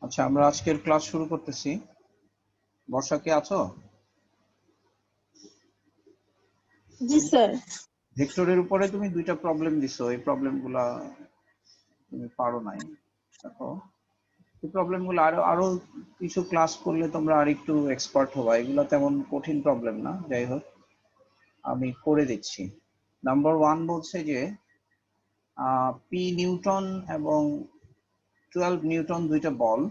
আচ্ছা, আমরা আজকের ক্লাস শুরু করতেছি। বর্ষা কে আছো? জি স্যার। ভেক্টরের উপরে তুমি দুইটা প্রবলেম দিছো, এই প্রবলেমগুলা তুমি পারো নাই। দেখো, এই প্রবলেমগুলো আরো আরো কিছু ক্লাস করলে তোমরা আর একটু এক্সপার্ট হবা। এগুলো তেমন কঠিন প্রবলেম না, যাই হোক আমি করে দিচ্ছি। নাম্বার 1 বলছে যে পি নিউটন এবং 12 নিউটন দুইটা বল,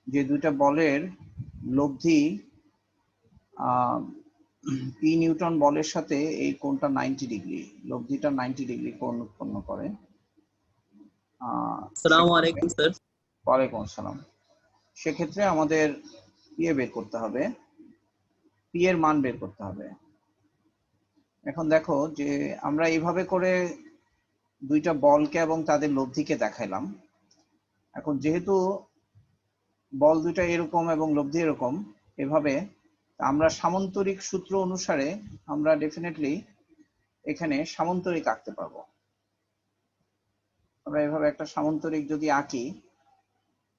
যে দুইটা বলের লব্ধি পি নিউটন বলের সাথে এই কোণটা 90 ডিগ্রি, লব্ধিটা 90 ডিগ্রি কোণ উৎপন্ন করে। আসসালামু আলাইকুম স্যার। ওয়ালাইকুম আসসালাম। সেক্ষেত্রে আমাদের বের করতে হবে, পি এর মান বের করতে হবে। এখন দেখো যে আমরা এইভাবে করে দুইটা বলকে এবং তাদের লব্ধিকে দেখাইলাম। এখন যেহেতু বল দুইটা এরকম এবং লব্ধি এরকম, এভাবে আমরা সামান্তরিক সূত্র অনুসারে আমরা ডেফিনেটলি এখানে সামান্তরিক আঁকতে পারবো। আমরা এভাবে একটা সামান্তরিক যদি আঁকি,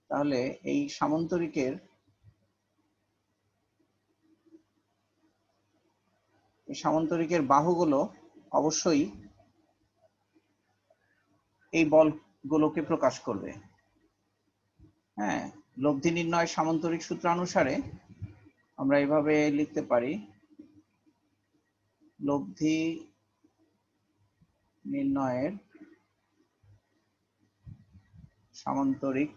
তাহলে এই সামান্তরিকের বাহুগুলো অবশ্যই এই বলগুলোকে প্রকাশ করবে। হ্যাঁ, লব্ধি নির্ণয় সামান্তরিক সূত্রানুসারে আমরা এভাবে লিখতে পারি, লব্ধি নির্ণয়ের সামান্তরিক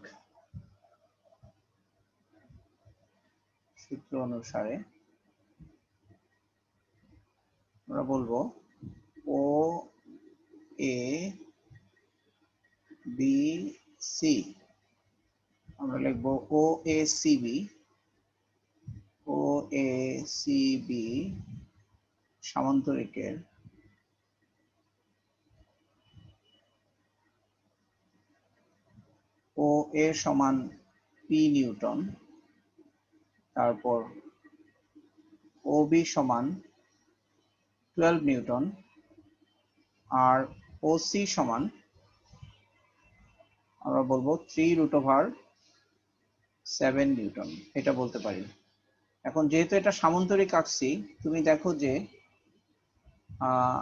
সূত্র অনুসারে আমরা বলবো ও এ বি সি, আমরা লিখবো ও এ সি বি সামান্তরিকের ও এ সমান পি নিউটন, তারপর ও বি সমান 12 নিউটন, আর ও সি সমান আমরা বলবো 3√7 নিউটন, এটা বলতে পারি। এখন যেহেতু এটা সামান্তরিক আঁকছি, তুমি দেখো যে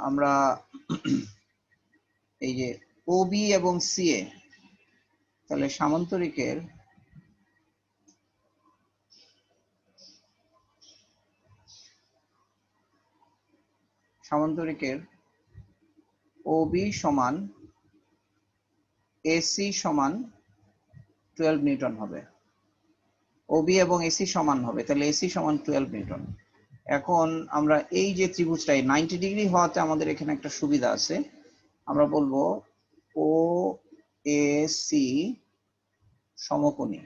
আমরা এই যে ও বি এবং সি এ, তাহলে সামান্তরিকের ও বি সমান এসি সমান 12 নিউটন হবে। ওবি এবং এসি সমান হবে, তাহলে এসি সমান 12 নিউটন। এখন আমরা এই যে ত্রিভুজটা 90 ডিগ্রি হওয়াতে আমাদের এখানে একটা সুবিধা আছে, আমরা বলবো ও এ সি সমকোণী।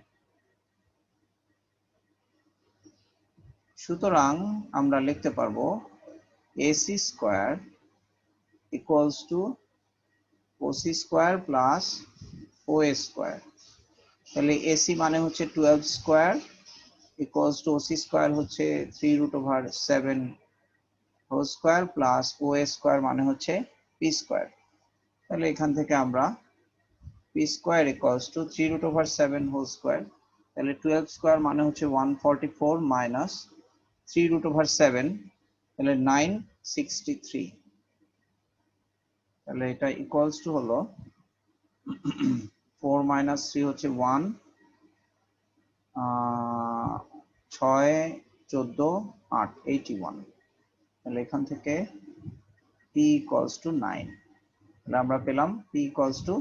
সুতরাং আমরা লিখতে পারবো AC square equals to OC square plus O A square. তাহলে এসি মানে হচ্ছে 12 square equals to OC square হচ্ছে 3√7 whole square plus O A square মানে হচ্ছে পি স্কোয়ার। তাহলে এখান থেকে আমরা P square equals to 3√7 whole square, তাহলে 12 স্কোয়ার মানে হচ্ছে 144 মাইনাস 3√7, তাহলে 963। তাহলে এটা ইকুয়ালস টু হলো 4 মাইনাস 3 হচ্ছে 1, 6 14 8 81। তাহলে এখান থেকে P equals to 9, তাহলে আমরা পেলাম P equals to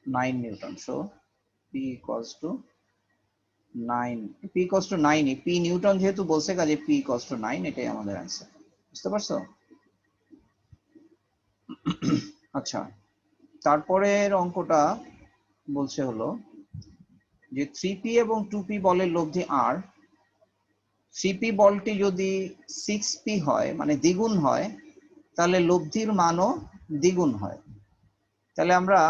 9 Newton. So P equals to 9, P equals to 9, P Newton যেহেতু বলছে কাজে P equals to 9, এটাই আমাদের অ্যান্সার। বুঝতে পারছো? আচ্ছা, তারপরের অঙ্কটা বলছে হলো যে 3p এবং 2p বলের লব্ধি r, 3p বলটি যদি 6p হয় মানে দ্বিগুণ হয়, তাহলে লব্ধির মানও দ্বিগুণ হয়। তাহলে আমরা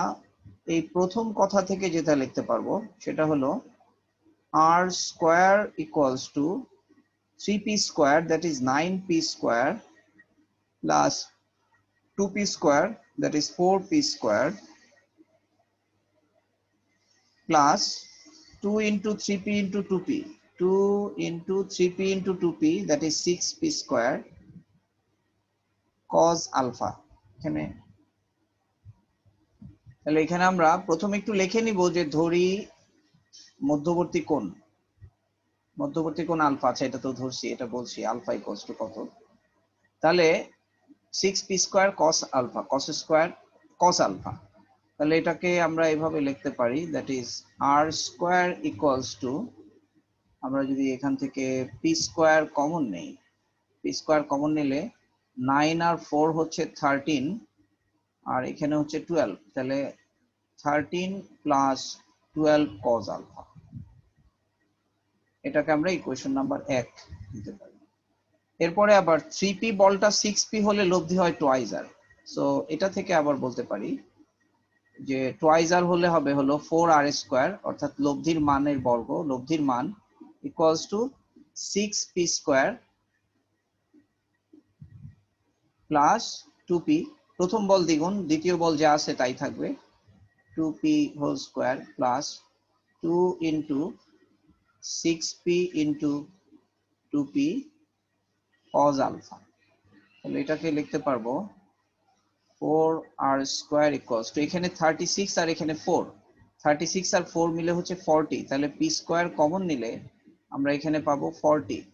এই প্রথম কথা থেকে যেটা লিখতে পারবো সেটা হলো r square equals two 3p square, that is 9p square, plus 2p square, that is 4p square, plus 2 into 3p into 2p, 2 into 3p into 2p, that is 6p square cos alpha। এখানে তাহলে এখানে আমরা প্রথমে একটু লিখে নিব যে ধরি মধ্যবর্তী কোণ আলফা আছে, এটা তো ধরছি, এটা বলছি আলফা ইকুয়ালস টু কত। তাহলে 6p স্কয়ার cos আলফা, cos স্কয়ার cos আলফা, তাহলে এটাকে আমরা এভাবে লিখতে পারি, that is r square equals to, আমরা যদি এখান থেকে p স্কয়ার কমন নেই, p স্কয়ার কমন নিলে 9 আর 4 হচ্ছে 13, আর এখানে হচ্ছে 12, তাহলে 13 প্লাস 12 cos আলফা। এটাকে আমরা ইকুয়েশন নাম্বার 1 দিতে পারি। এরপরে আবার 3p বলটা 6p হলে লব্ধি হয় টোয়াইজ আর, সো এটা থেকে আবার বলতে পারি যে টোয়াইজ আর হলে হবে হলো 4r স্কয়ার, অর্থাৎ লব্ধির মানের বর্গ, লব্ধির মান equals to 6p square plus 2p, প্রথম বল দ্বিগুণ, দ্বিতীয় বল যা আছে তাই থাকবে, 2p whole square plus 2 into 6p into 2p cos আলফা। তাহলে এটাকে লিখতে পারবো 4r স্কয়ার ইকুয়ালস টু, এখানে 36 আর এখানে 4, 36 আর 4 মিলে হচ্ছে 40, তাহলে p স্কয়ার কমন নিলে আমরা এখানে পাবো 40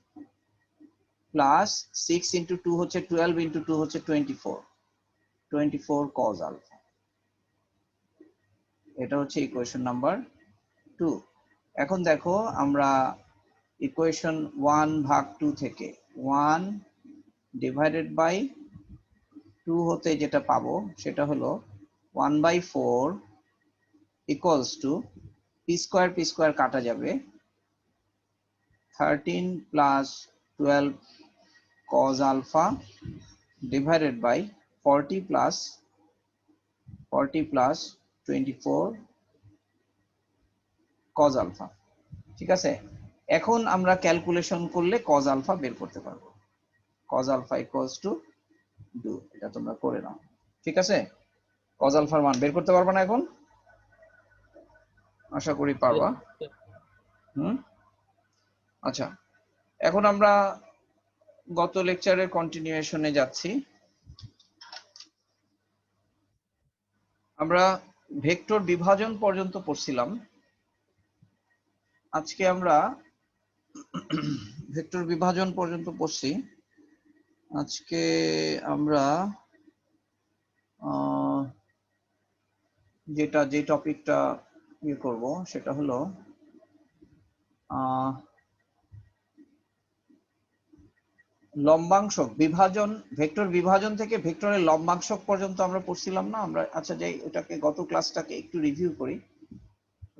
প্লাস 6 ইন্টু 2 হচ্ছে 12 ইন্টু 2 হচ্ছে 24 cos আলফা। এটা হচ্ছে ইকুয়েশন নাম্বার 2। এখন দেখো আমরা ইকুয়েশন 1 ভাগ 2 থেকে 1 ডিভাইডেড বাই 2 হতে যেটা পাবো সেটা হলো 1/4 ইকুয়ালস টু পি স্কয়ার কাটা যাবে, 13 প্লাস 12 cos আলফা ডিভাইডেড বাই 40 প্লাস 24 cos আলফা। ঠিক আছে, এখন আমরা ক্যালকুলেশন করলে cos আলফা বের করতে পারবো, cos আলফা ইকুয়ালস টু 2, এটা তোমরা করে নাও। ঠিক আছে, cos আলফার মান বের করতে পারবা না এখন? আশা করি পারবা। আচ্ছা, এখন আমরা গত লেকচারের কন্টিনিউয়েশনে যাচ্ছি। আমরা ভেক্টর বিভাজন পর্যন্ত পড়ছিলাম, আজকে আমরা ভেক্টর বিভাজন পর্যন্ত পড়ছি। আজকে আমরা যে টপিকটা ইয়ে করব সেটা হলো লম্বাংশক বিভাজন। ভেক্টর বিভাজন থেকে ভেক্টরের লম্বাংশক পর্যন্ত আমরা পড়ছিলাম না আমরা? আচ্ছা, যাই ওটাকে গত ক্লাসটাকে একটু রিভিউ করি।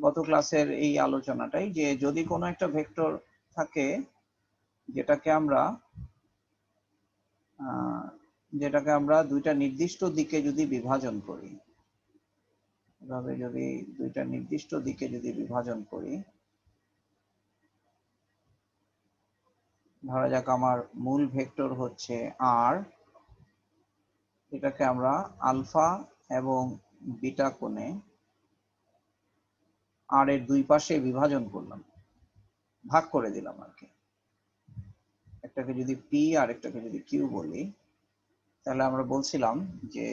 গত ক্লাসের এই আলোচনাটাই যে যদি কোনো একটা ভেক্টর থাকে যেটাকে আমরা দুইটা নির্দিষ্ট দিকে যদি বিভাজন করি, এভাবে যদি দুইটা নির্দিষ্ট দিকে যদি বিভাজন করি, ধরা যাক আমার মূল ভেক্টর হচ্ছে r, এটাকে আমরা আলফা এবং বিটা কোণে r এর দুই পাশে বিভাজন করলাম, ভাগ করে দিলাম আর কি। একটাকে যদি p আর একটাকে যদি q বলি, তাহলে আমরা বলছিলাম যে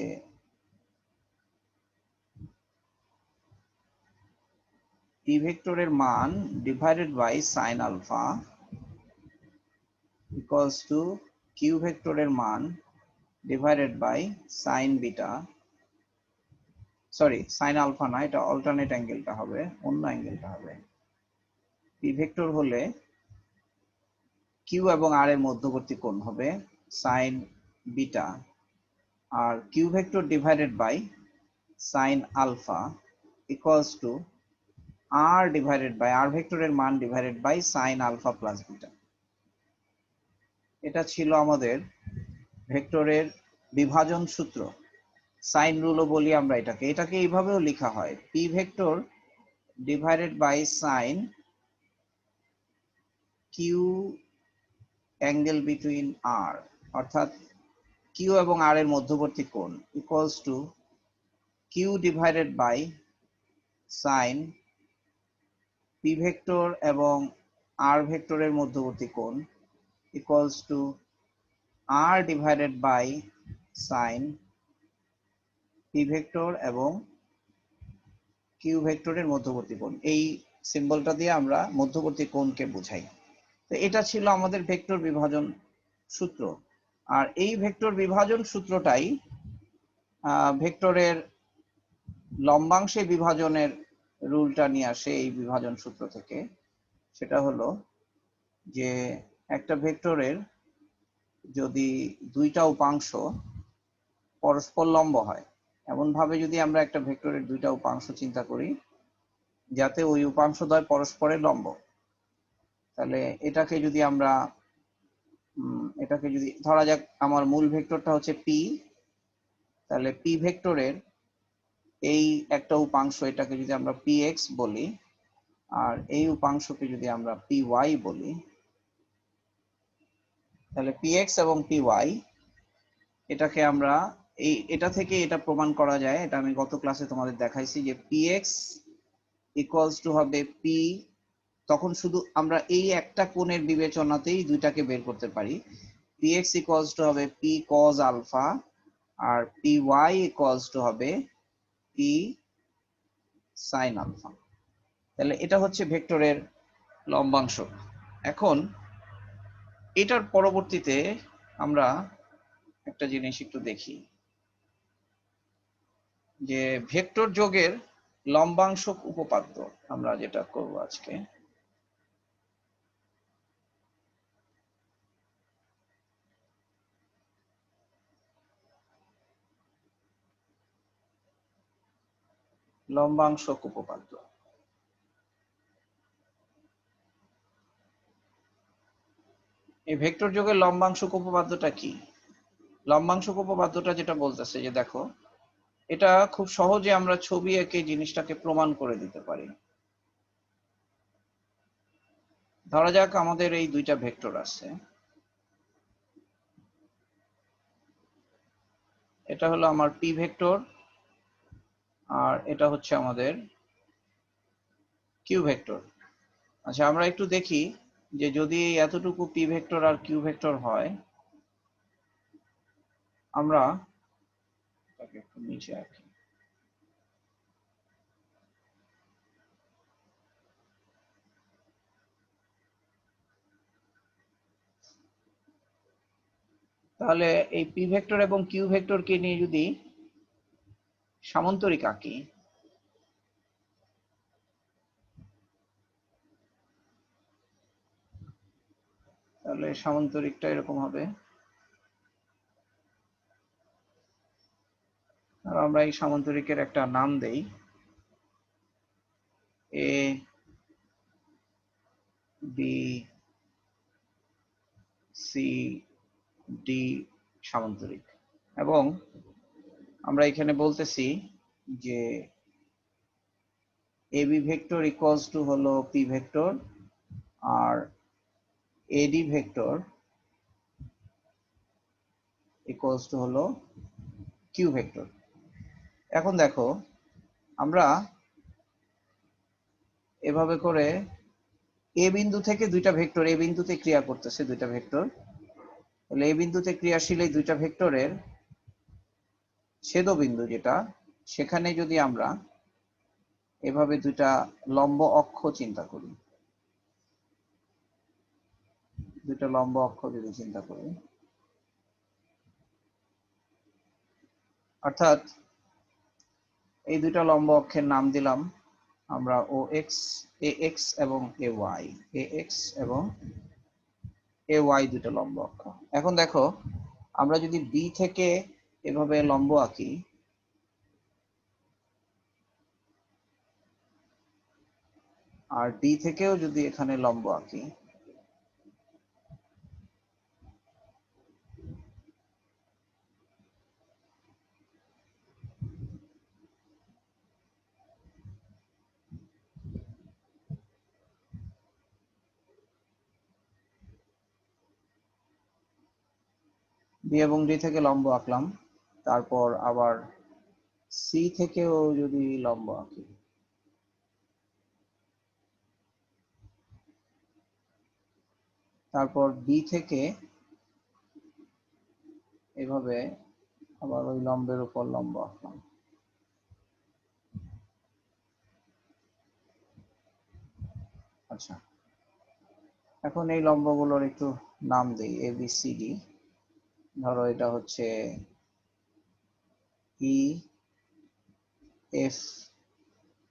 p ভেক্টরের মান divided by sine alpha equals to q ভেক্টরের মান divided by sine beta, sorry sine alpha না, এটা অল্টারনেট অ্যাঙ্গেলটা হবে, অন্য অ্যাঙ্গেলটা হবে। p ভেক্টর হলে q এবং r এর মধ্যবর্তী কোণ হবে সাইন বিটা, আর q vector divided by sine alpha equals to r divided by r ভেক্টরের মান divided by sine alpha plus beta. এটা ছিল আমাদের ভেক্টরের বিভাজন সূত্র, সাইন রুলও বলি আমরা এটাকে। এটাকে এইভাবেও লেখা হয়, p vector divided by sine q angle between r, অর্থাৎ q এবং r এর মধ্যবর্তী কোণ equals to q divided by sine P vector এবং আর ভেক্টরের মধ্যবর্তী কোণ equals to R divided by sine P vector এবং কিউ ভেক্টরের মধ্যবর্তী কোণ। এই সিম্বলটা দিয়ে আমরা মধ্যবর্তী কোণকে বোঝাই। তো এটা ছিল আমাদের ভেক্টর বিভাজন সূত্র। আর এই ভেক্টর বিভাজন সূত্রটাই ভেক্টরের লম্বাংশে বিভাজনের রুলটা নিয়ে আসে এই বিভাজন সূত্র থেকে। সেটা হলো যে একটা ভেক্টরের যদি দুইটা উপাংশ পরস্পর লম্ব হয়, এমন ভাবে যদি আমরা একটা ভেক্টরের দুইটা উপাংশ চিন্তা করি যাতে ওই উপাংশদ্বয় পরস্পরের লম্ব, তাহলে এটাকে যদি আমরা ধরা যাক আমার মূল ভেক্টরটা হচ্ছে পি, তাহলে পি ভেক্টরের এই একটা উপাংশ এটাকে যদি আমরা পি এক্স বলি আর এই উপাংশকে যদি আমরা পি ওয়াই বলি, তাহলে পি এক্স এবং পি ওয়াই এটাকে আমরা এটা থেকে এটা প্রমাণ করা যায়। এটা আমি গত ক্লাসে তোমাদের দেখাইছি যে পি এক্স ইকুয়ালস টু হবে পি, তখন শুধু আমরা এই একটা কোণের বিবেচনাতেই দুইটাকে বের করতে পারি। পি এক্স ইকুয়ালস টু হবে পি কজ আলফা আর পি ওয়াই ইকুয়ালস টু হবে পি সাইন আলফা। তাহলে এটা হচ্ছে ভেক্টরের লম্বাংশ। এখন এটার পরবর্তীতে আমরা একটা জিনিস একটু দেখি যে ভেক্টর যোগের লম্বাংশ উপপাদ্য আমরা যেটা করব আজকে। লম্বাংশক উপপাদ্য। এই ভেক্টর যোগের লম্বাংশক উপপাদ্যটা কি? লম্বাংশক উপপাদ্যটা যেটা বলতেছে যে দেখো, এটা খুব সহজে আমরা ছবি এঁকে জিনিসটাকে প্রমাণ করে দিতে পারি। ধরা যাক আমাদের এই দুইটা ভেক্টর আছে, এটা হলো আমার পি ভেক্টর আর এটা হচ্ছে আমাদের কিউ ভেক্টর। আচ্ছা, আমরা একটু দেখি যে যদি এতটুকু পি ভেক্টর আর কিউ ভেক্টর হয়, আমরা এটাকে একটু নিচে রাখি। তাহলে এই পি ভেক্টর এবং কিউ ভেক্টরকে নিয়ে যদি সামান্তরিক আঁকি, তাহলে সামান্তরিকটা এরকম হবে। আর আমরা এই সামান্তরিকের একটা নাম দেই এ বি সি ডি সামান্তরিক, এবং আমরা এখানে বলতেছি যে এবি ভেক্টর ইকুয়ালস টু হলো পি ভেক্টর আর এডি ভেক্টর ইকুয়ালস টু হলো কিউ ভেক্টর। এখন দেখো, আমরা এভাবে করে এ বিন্দু থেকে দুইটা ভেক্টর এ বিন্দুতে ক্রিয়া করতেছে, দুইটা ভেক্টর। তাহলে এ বিন্দুতে ক্রিয়াশীল এই দুইটা ভেক্টরের ছেদবিন্দু যেটা, সেখানে যদি আমরা এভাবে দুইটা লম্ব অক্ষ চিন্তা করি, দুইটা লম্ব অক্ষ যদি চিন্তা করি, অর্থাৎ এই দুইটা লম্ব অক্ষের নাম দিলাম আমরা ও এক্স, এ এক্স এবং এ ওয়াই, এ এক্স এবং এ ওয়াই দুইটা লম্ব অক্ষ। এখন দেখো, আমরা যদি বি থেকে এভাবে লম্ব আঁকি, আর ডি থেকেও যদি এখানে লম্ব আঁকি, বি এবং ডি থেকে লম্ব আঁকলাম, তারপর আবার সি থেকেও যদি লম্ব আঁকি, তারপর বি থেকে এইভাবে আবার ওই লম্বের উপর লম্ব আঁকলাম। আচ্ছা, এখন এই লম্বগুলোর একটু নাম দেই, এ বি সি ডি। ধরো এটা হচ্ছে ই এফ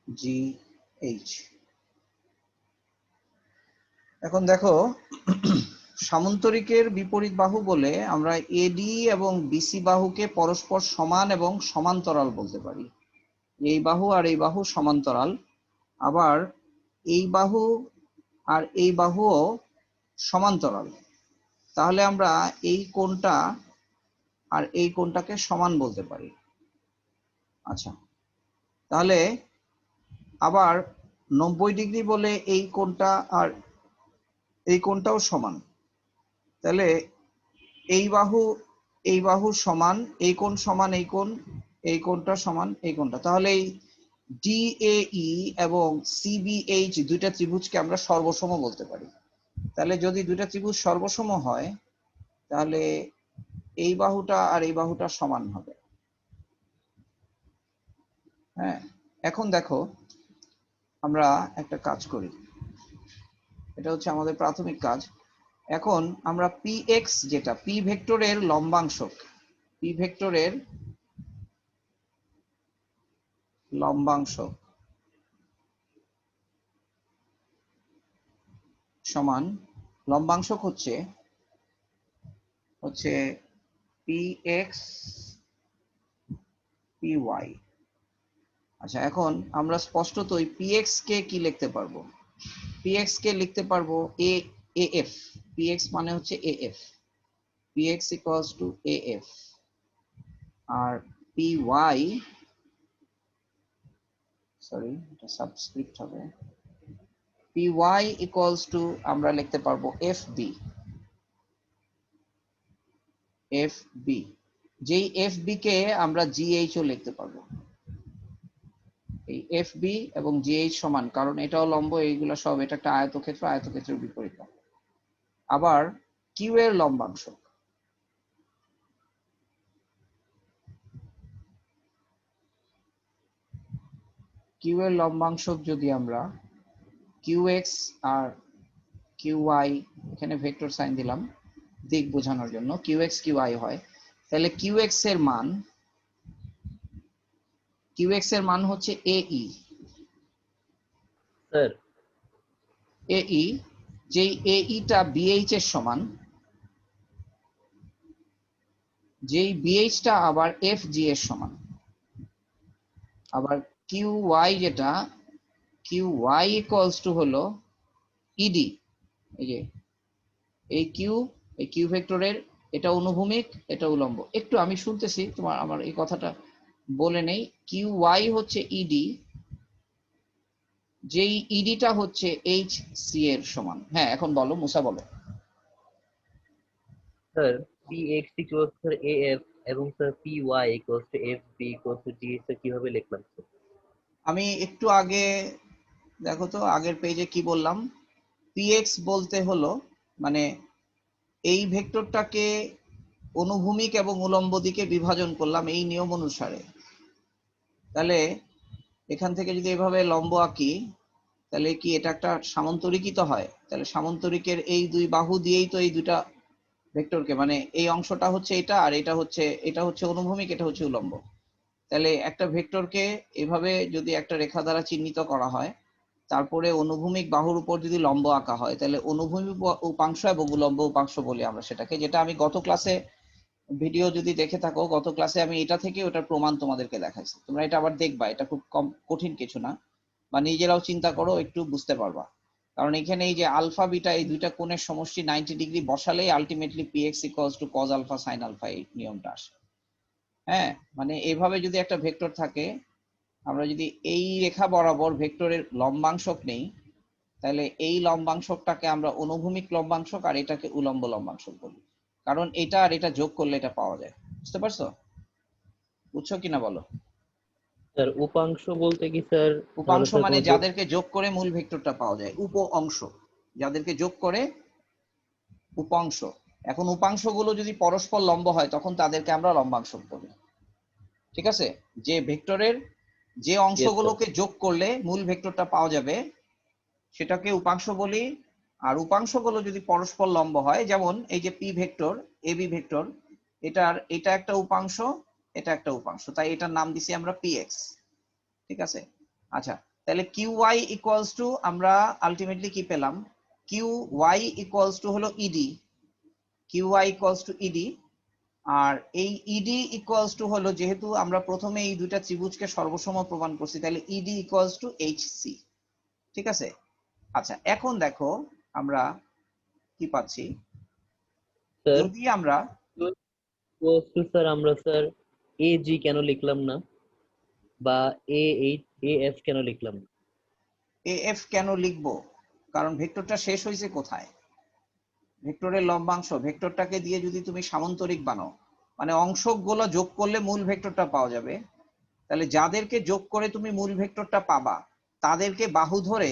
জি এইচ। এখন দেখো, সামান্তরিকের বিপরীত বাহু বলে আমরা এডি এবং বিসি বাহুকে পরস্পর সমান এবং সমান্তরাল বলতে পারি। এই বাহু আর এই বাহু সমান্তরাল, আবার এই বাহু আর এই বাহুও সমান্তরাল। তাহলে আমরা এই কোণটা আর এই কোণটাকে সমান বলতে পারি। আচ্ছা, তাহলে আবার 90 ডিগ্রি বলে এই কোণটা আর এই কোণটাও সমান। তাহলে এই বাহু সমান, এই কোণ সমান এই কোণ, এই কোণটা সমান এই কোণটা। তাহলে এই ডিএই এবং সিবিএইচ দুইটা ত্রিভুজকে আমরা সর্বসম বলতে পারি। তাহলে যদি দুইটা ত্রিভুজ সর্বসম হয় তাহলে এই বাহুটা আর এই বাহুটা সমান হবে। হ্যাঁ, এখন দেখো আমরা একটা কাজ করি, এটা হচ্ছে আমাদের প্রাথমিক কাজ। এখন আমরা পি এক্স, যেটা পি ভেক্টরের লম্বাংশক, পি ভেক্টরের লম্বাংশক সমান, লম্বাংশক হচ্ছে পি এক্স পি ওয়াই। আচ্ছা, এখন আমরা স্পষ্টতই পি এক্স কে কি লিখতে পারবো? পি এক্স কে লিখতে পারবো এ এফ। পি এক্স মানে হচ্ছে A F, P X equals to A F. আর পি ওয়াই, সরি এটা সাবস্ক্রিপ্ট হবে, পি ওয়াই ইকুয়ালস টু আমরা লিখতে পারবো এফ বি। এফ বি, যেই এফ বি কে আমরা জিএইচ ও লিখতে পারবো। এই এফ বি এবং জিএইচ সমান, কারণ এটাও লম্ব, এইগুলো সব, এটা একটা আয়তক্ষেত্র, আয়তক্ষেত্রের বিপরীত। আবার কিউ এর লম্বাংশক, কিউ এর লম্বাংশক যদি আমরা কিউ এক্স আর কিউ ওয়াই, এখানে ভেক্টর সাইন দিলাম দিক বোঝানোর জন্য, কিউ এক্স কিউ ওয়াই হয়, তাহলে কিউ এক্স এর মান, কিউ এক্স এর মান হচ্ছে এই স্যার এই, যেই এইটা বিএইচ এর সমান, যেই বিএইচটা আবার এফ জি এর সমান। আবার কিউ ওয়াই, যেটা কিউ ওয়াই ইকুয়ালস টু হলো ইডি। এই যে এই কিউ ভেক্টরের এটা অনুভূমিক, এটা উলম্ব। একটু আমি শুনতেছি তোমার, আমার এই কথাটা বলে নেই। কিউ ওয়াই হচ্ছে ইডি, যেই ইডিটা হচ্ছে এইচ সি এর সমান। হ্যাঁ, এখন বলো মুসা, বলো। Sir P X equals sir A F এবং sir P Y equals to F B equals to G, sir কিভাবে লিখলাম স্যার? আমি একটু আগে, দেখো তো আগের পেজে কি বললাম। পি এক্স বলতে হলো মানে এই ভেক্টরটাকে অনুভূমিক এবং উলম্ব দিকে বিভাজন করলাম এই নিয়ম অনুসারে। তাহলে এখান থেকে যদি এভাবে লম্ব আঁকি, তাহলে কি এটা একটা সামান্তরিকই তো হয়। তাহলে সামান্তরিকের এই দুই বাহু দিয়েই তো এই দুটা ভেক্টরকে, মানে এই অংশটা হচ্ছে এটা আর এটা হচ্ছে অনুভূমিক, এটা হচ্ছে উলম্ব। তাহলে একটা ভেক্টরকে এভাবে যদি একটা রেখা দ্বারা চিহ্নিত করা হয়, তারপরে অনুভূমিক বাহুর উপর যদি লম্ব আঁকা হয়, তাহলে অনুভূমিক উপাংশ এবং উলম্ব উপাংশ বলি আমরা সেটাকে। যেটা আমি গত ক্লাসে, ভিডিও যদি দেখে থাকো, গত ক্লাসে আমি এটা থেকে ওটার প্রমাণ তোমাদেরকে দেখাইছি। তোমরা এটা আবার দেখবা, এটা খুব কঠিন কিছু না, বা নিজেরাও চিন্তা করো, একটু বুঝতে পারবা। কারণ এখানে এই যে আলফা বিটা, এই দুইটা কোণের সমষ্টি 90 ডিগ্রি বসালেই ultimately P X equals to cos alpha sine alpha, এই নিয়মটা আসে। হ্যাঁ, মানে এইভাবে যদি একটা ভেক্টর থাকে, আমরা যদি এই রেখা বরাবর ভেক্টরের লম্বাংশক নেই, তাহলে এই লম্বাংশকটাকে আমরা অনুভূমিক লম্বাংশক আর এটাকে উলম্ব লম্বাংশক বলি। কারণ এটা আর এটা যোগ করলে এটা পাওয়া যায়। বুঝতে পারছো? বুঝছো কিনা বলো। স্যার উপাংশ বলতে কি স্যার? তাহলে উপাংশ স্যার মানে কোনো যোগ? যাদেরকে যোগ করে মূল ভেক্টরটা পাওয়া যায়। উপ অংশ যাদেরকে যোগ করে উপাংশ। এখন উপাংশগুলো যদি পরস্পর লম্ব হয় তখন তাদেরকে আমরা লম্বাংশ বলি। ঠিক আছে, যে ভেক্টরের যে Yes, sir. অংশগুলোকে যোগ করলে মূল ভেক্টরটা পাওয়া যাবে সেটাকে উপাংশ বলি। আর উপাংশগুলো যদি পরস্পর লম্ব হয়, যেমন এই যে পি ভেক্টর, এবি ভেক্টর, এটা একটা উপাংশ, এটা একটা উপাংশ, তাই এটার নাম দিছি আমরা পিএক্স। ঠিক আছে, আচ্ছা, তাহলে কিউ ওয়াই ইকুয়ালস টু আমরা আলটিমেটলি কি পেলাম, কিউ ওয়াই ইকুয়ালস টু হলো ED, Q Y equals to ED. আর এই ইডি ইকুয়ালস টু হলো, যেহেতু আমরা প্রথমে এই দুইটা ত্রিভুজকে সর্বসম প্রমাণ করছি, তাহলে ইডি ইকুয়ালস টু এইচসি। ঠিক আছে, আচ্ছা, এখন দেখো আমরা কি পাচ্ছি, স্যার যদি আমরা স্যার আমরা স্যার এ জি কেন লিখলাম না, বা এ এইচ এ এফ কেন লিখলাম না? এএফ কেন লিখবো, কারণ ভেক্টরটা শেষ হয়েছে কোথায়, ভেক্টরের লম্বাংশ, ভেক্টরটাকে দিয়ে যদি তুমি সামান্তরিক বানাও, মানে অংশগুলো যোগ করলে মূল ভেক্টরটা পাওয়া যাবে, তাহলে যাদেরকে যোগ করে তুমি মূল ভেক্টরটা পাবা তাদেরকে বাহু ধরে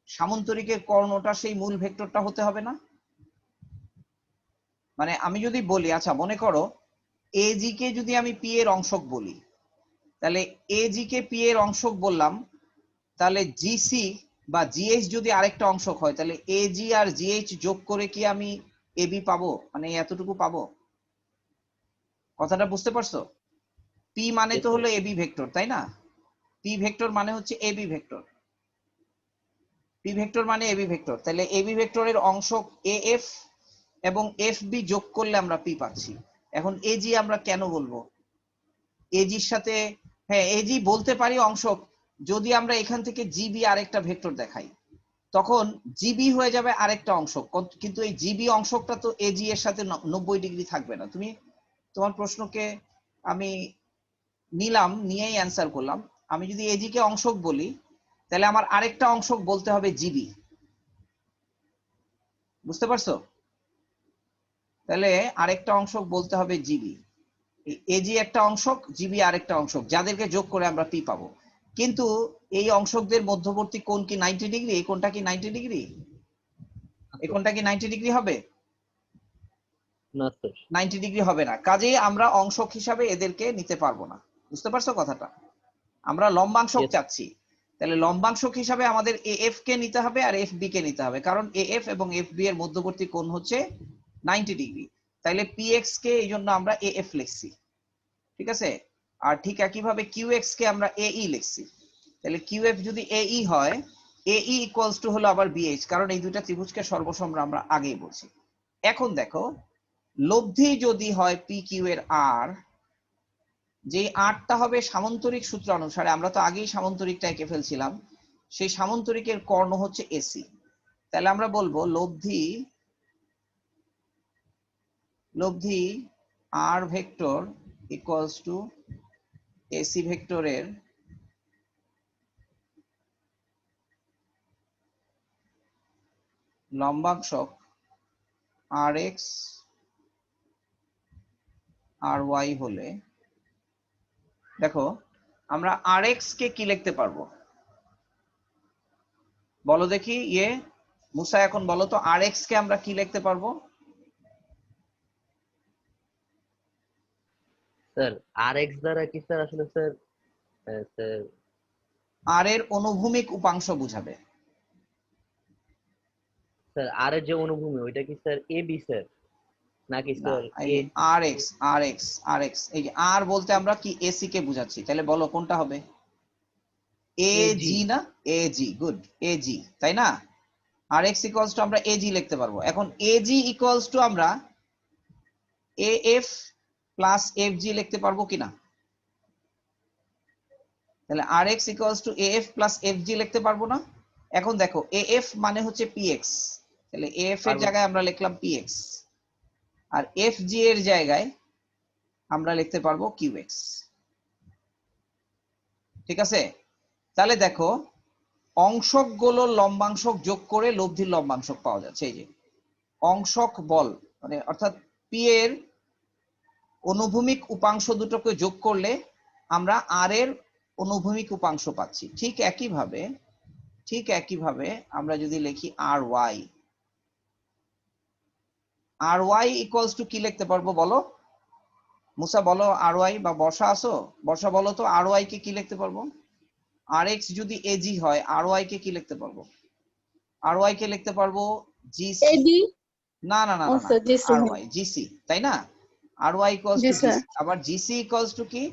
সামান্তরিকের কর্ণটা সেই মূল ভেক্টরটা হতে হবে না? মানে আমি যদি বলি, আচ্ছা মনে করো এজি কে যদি আমি পি এর অংশক বলি, তাহলে এজি কে পি এর অংশক বললাম, তাহলে জিসি বা জিএইচ যদি আরেকটা অংশক হয়, তাহলে এজি আর জিএইচ যোগ করে কি আমি এবি পাবো, মানে এতটুকু পাবো? কথাটা বুঝতে পারছো? পি মানে Yes, তো sir. হলো এবি ভেক্টর, তাই না? পি ভেক্টর মানে হচ্ছে এবি ভেক্টর, পি ভেক্টর মানে এবি ভেক্টর, তাহলে এবি ভেক্টরের অংশক এএফ এবং এফ বি যোগ করলে আমরা পি পাচ্ছি। এখন এজি আমরা কেন বলবো, এজির সাথে, হ্যাঁ এজি বলতে পারি অংশক, যদি আমরা এখান থেকে জিবি আরেকটা ভেক্টর দেখাই, তখন জিবি হয়ে যাবে আরেকটা অংশক, কিন্তু এই জিবি অংশকটা তো এজি এর সাথে 90 ডিগ্রি থাকবে না। তুমি তোমার প্রশ্নকে আমি নিলাম, নিয়েই অ্যান্সার করলাম। আমি যদি এজি কে অংশক বলি, তাহলে আমার আরেকটা অংশক বলতে হবে জিবি। বুঝতে পারছো? তাহলে আরেকটা অংশক বলতে হবে জিবি। এজি একটা অংশক, জিবি আরেকটা অংশক, যাদেরকে যোগ করে আমরা পি পাবো। কিন্তু এই অংশকদের মধ্যবর্তী কোণ কি 90 ডিগ্রি? এই কোণটা কি 90 ডিগ্রি? এই কোণটা কি 90 ডিগ্রি হবে? না স্যার। 90 ডিগ্রি হবে না, কাজেই আমরা অংশক হিসাবে এদেরকে নিতে পারবো না। বুঝতে পারছো কথাটা? আমরা লম্বাংশক Yes, চাচ্ছি, তাহলে লম্বাংশক হিসাবে আমাদের এএফ কে নিতে হবে আর এফ বি কে নিতে হবে, কারণ এএফ এবং এফ বি এর মধ্যবর্তী কোণ হচ্ছে 90 ডিগ্রি। তাইলে পিএক্স কে এই জন্য আমরা এএফ লিখছি। ঠিক আছে, আর ঠিক একইভাবে কিউএক্স কে আমরা এই লিখছি। তাহলে কিউএফ যদি এই হয়, এই ইকুয়ালস টু হলো আবার বিএইচ, কারণ এই দুইটা ত্রিভুজকে সর্বসম আমরা আগেই বলছি। এখন দেখো, লব্ধি যদি হয় পি কিউ এর আর, যে আরটা হবে সামান্তরিক সূত্র অনুসারে, আমরা তো আগেই সামান্তরিকটা এঁকে ফেলছিলাম, সেই সামান্তরিকের কর্ণ হচ্ছে এসি। তাহলে আমরা বলবো লব্ধি আর ভেক্টর ইকুয়ালস টু এসি ভেক্টরের লম্বাংশক আর এক্স আর ওয়াই হলে, দেখো আমরা আর এক্স কে কি লিখতে পারবো বলো দেখি, মুসা এখন বলো তো, আর এক্স কে আমরা কি লিখতে পারবো? স্যার আর এক্স দ্বারা কি স্যার আসলে স্যার, স্যার আর এর অনুভূমিক উপাংশ বুঝাবে। স্যার আর এর যে অনুভূমি ওইটা কি স্যার এ বি স্যার, নাকি না, স্যার এই এ? যে আর এক্স আর এক্স আর এক্স, এই যে আর বলতে আমরা কি এসি কে বুঝাচ্ছি, তাহলে বলো কোনটা হবে? এ এ জি। জি না, এ জি, গুড, এ জি, তাই না? আর এক্স ইকুয়ালস টু আমরা এ জি লিখতে পারবো। এখন এ জি ইকুয়ালস টু আমরা A F plus F G লিখতে পারবো কিনা? তাহলে R X equals to A F plus F G লিখতে পারবো না? এখন দেখো এ এফ মানে হচ্ছে পি এক্স, তাহলে এ এফ এর পারবো। জায়গায় আমরা লিখলাম পি এক্স, আর এফ জি এর জায়গায় আমরা লিখতে পারবো কিউ এক্স। ঠিক আছে, তাহলে দেখো অংশক গুলো লম্বাংশক যোগ করে লব্ধির লম্বাংশক পাওয়া যাচ্ছে। এই যে অংশক বল, মানে অর্থাৎ পি এর অনুভূমিক উপাংশ দুটোকে যোগ করলে আমরা আর এর অনুভূমিক উপাংশ পাচ্ছি। ঠিক একইভাবে আমরা যদি লিখি R Y, R Y equals to কি লিখতে পারবো বলো, মুসা বলো, আর ওয়াই বা বর্ষা আসো, বর্ষা বলো তো আর ওয়াই কে কি লিখতে পারবো? আর এক্স যদি এজি হয় আর ওয়াই কে কি লিখতে পারবো? আর ওয়াই কে লিখতে পারবো জিসি। AD. না না না Oh, না না, sir. Yes, R sir. Y GC, তাই না? R Y equals to Yes, sir. GC, আবার জিসি ইকুয়ালস টু কি?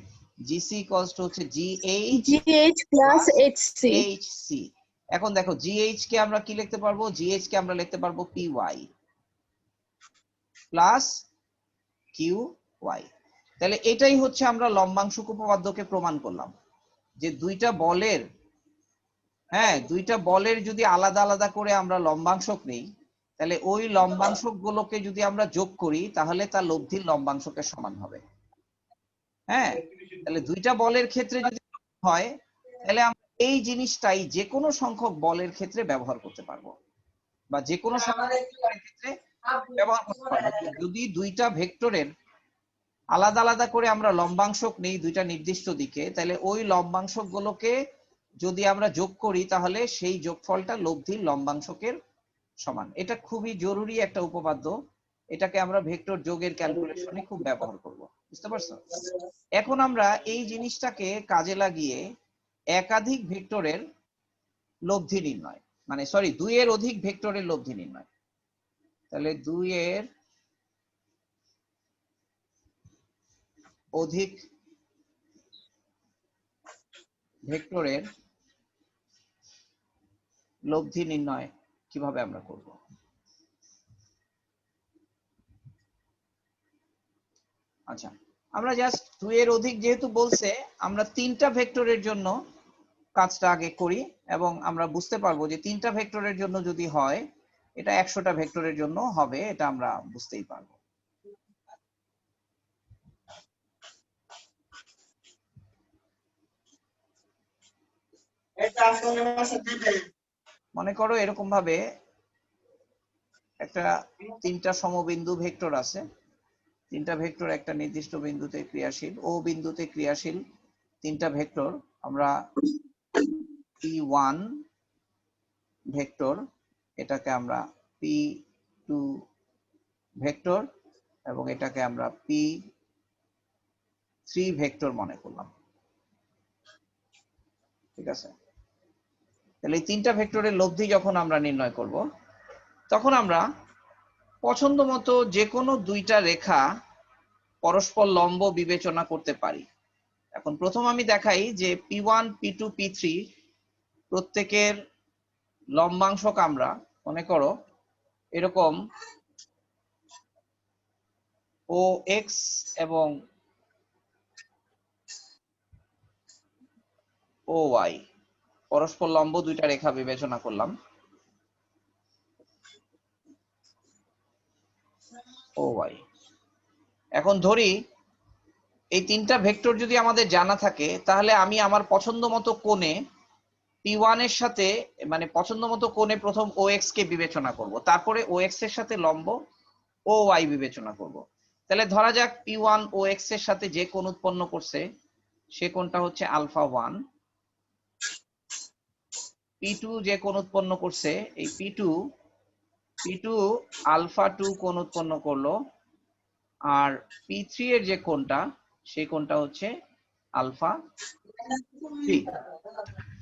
জিসি ইকুয়ালস টু হচ্ছে GH GH plus plus HC. HC. এখন দেখো জিএইচ কে আমরা কি লিখতে পারবো? জিএইচ কে আমরা লিখতে পারবো পিওয়াই প্লাস কিউ ওয়াই। তাহলে এটাই হচ্ছে আমরা লম্বাংশক উপপাদ্যকে প্রমাণ করলাম, যে দুইটা বলের, হ্যাঁ দুইটা বলের যদি আলাদা আলাদা করে আমরা লম্বাংশক নেই, তাহলে ওই লম্বাংশক গুলোকে যদি আমরা যোগ করি তাহলে তার লব্ধির লম্বাংশকের সমান হবে। হ্যাঁ, তাহলে দুইটা বলের ক্ষেত্রে যদি হয় তাহলে আমরা এই জিনিসটাই যে কোনো সংখ্যক বলের ক্ষেত্রে ব্যবহার করতে পারবো, বা যে কোনো সংখ্যক ভেক্টরের ক্ষেত্রে ব্যবহার করতে পারবো। যদি দুইটা ভেক্টরের আলাদা আলাদা করে আমরা লম্বাংশক নেই দুইটা নির্দিষ্ট দিকে, তাহলে ওই লম্বাংশক গুলোকে যদি আমরা যোগ করি তাহলে সেই যোগফলটা লব্ধির লম্বাংশকের সমান। এটা খুবই জরুরি একটা উপপাদ্য, এটাকে আমরা ভেক্টর যোগের ক্যালকুলেশনে খুব ব্যবহার করব, বুঝতে পারছো? এখন আমরা এই জিনিসটাকে কাজে লাগিয়ে একাধিক ভেক্টরের লব্ধি নির্ণয়, মানে সরি দুইয়ের অধিক ভেক্টরের লব্ধি নির্ণয়। তাহলে দুইয়ের অধিক ভেক্টরের লব্ধি নির্ণয় কিভাবে আমরা করব? আচ্ছা, আমরা জাস্ট দুইয়ের অধিক যেহেতু বলছে, আমরা তিনটা ভেক্টরের জন্য কাজটা আগে করি এবং আমরা বুঝতে পারবো যে তিনটা ভেক্টরের জন্য যদি হয় এটা 100টা ভেক্টরের জন্য হবে, এটা আমরা বুঝতেই পারবো। মনে করো এরকম ভাবে একটা তিনটা সমবিন্দু ভেক্টর আছে, তিনটা ভেক্টর একটা নির্দিষ্ট বিন্দুতে ক্রিয়াশীল, ও বিন্দুতে ক্রিয়াশীল তিনটা ভেক্টর আমরা P1 ভেক্টর, এটাকে আমরা P2 ভেক্টর এবং এটাকে আমরা P3 ভেক্টর মনে করলাম, ঠিক আছে? তাহলে এই তিনটা ভেক্টরের লব্ধি যখন আমরা নির্ণয় করব তখন আমরা পছন্দ মতো যে কোনো দুইটা রেখা পরস্পর লম্ব বিবেচনা করতে পারি। এখন প্রথম আমি দেখাই যে P1 P2 P3 প্রত্যেকের লম্বাংশক আমরা মনে করো এরকম OX এবং OY পরস্পর লম্ব দুইটা রেখা বিবেচনা করলাম, OY। এখন ধরি এই তিনটা ভেক্টর যদি আমাদের জানা থাকে তাহলে আমি আমার পছন্দ মতো কোণে P1 এর সাথে, মানে পছন্দ মতো কোণে প্রথম OX কে বিবেচনা করব, তারপরে OX এর সাথে লম্ব OY বিবেচনা করব। তাহলে ধরা যাক P1 OX এর সাথে যে কোণ উৎপন্ন করছে সে কোণটা হচ্ছে α1, P2 যে কোণ উৎপন্ন করছে এই P2 α2 কোণ উৎপন্ন করলো, আর P3 এর যে কোণটা সেই কোণটা হচ্ছে α3,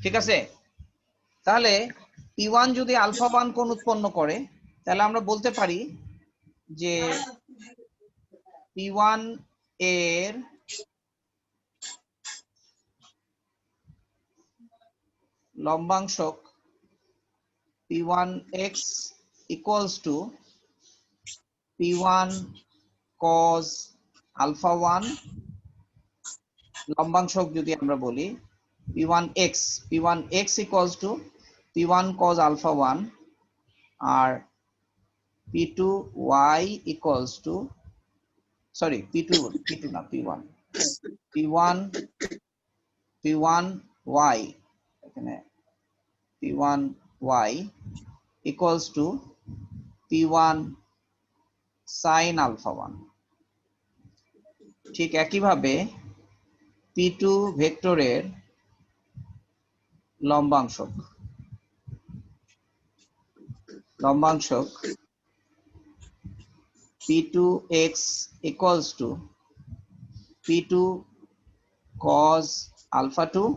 ঠিক আছে? তাহলে P1 যদি α1 কোণ উৎপন্ন করে তাহলে আমরা বলতে পারি যে P1 এর লম্বাংশক P1x equals to P1 cos α1, লম্বাংশক যদি আমরা বলি P1x equals to P1 cos α1, আর P2y equals to, sorry P2 না P1y, এখানে P1y equals to P1 sin α1। ঠিক একইভাবে P2 ভেক্টরের লম্বাংশক p2x equals to p2 cos alpha 2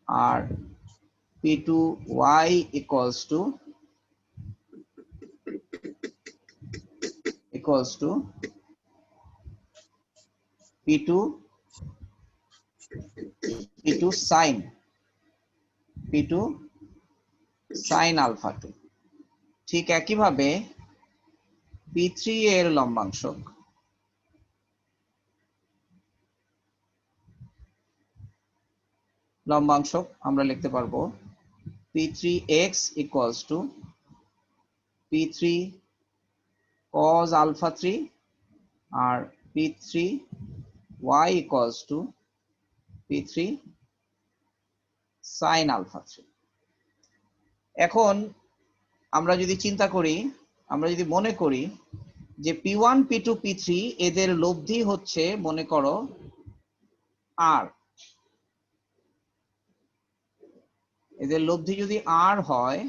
R p2y equals to p2 sin alpha 2। ঠিক একইভাবে p3 এর লম্বাংশক আমরা লিখতে পারবো p3x equals to p3 cos alpha 3 R p3y equals to p3 sin alpha 3। এখন আমরা যদি চিন্তা করি, আমরা যদি মনে করি যে p1 p2 p3 এদের লব্ধি হচ্ছে মনে করো r, এদের লব্ধি যদি r হয়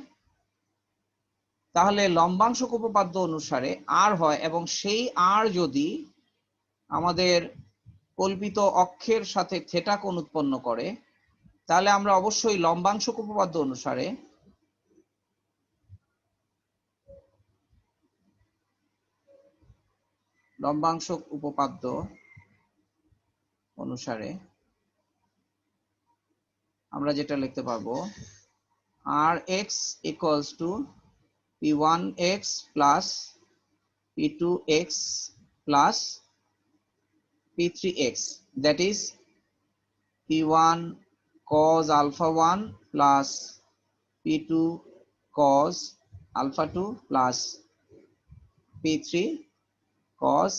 তাহলে লম্বাংশক উপপাদ্য অনুসারে r হয় এবং সেই r যদি আমাদের কল্পিত অক্ষের সাথে থিটা কোণ উৎপন্ন করে তাহলে আমরা অবশ্যই লম্বাংশক উপপাদ্য অনুসারে আমরা যেটা লিখতে পারবো rx equals to p1x plus p2x plus p3x, that is p1 cos alpha 1 plus p2 cos alpha 2 plus p3 cos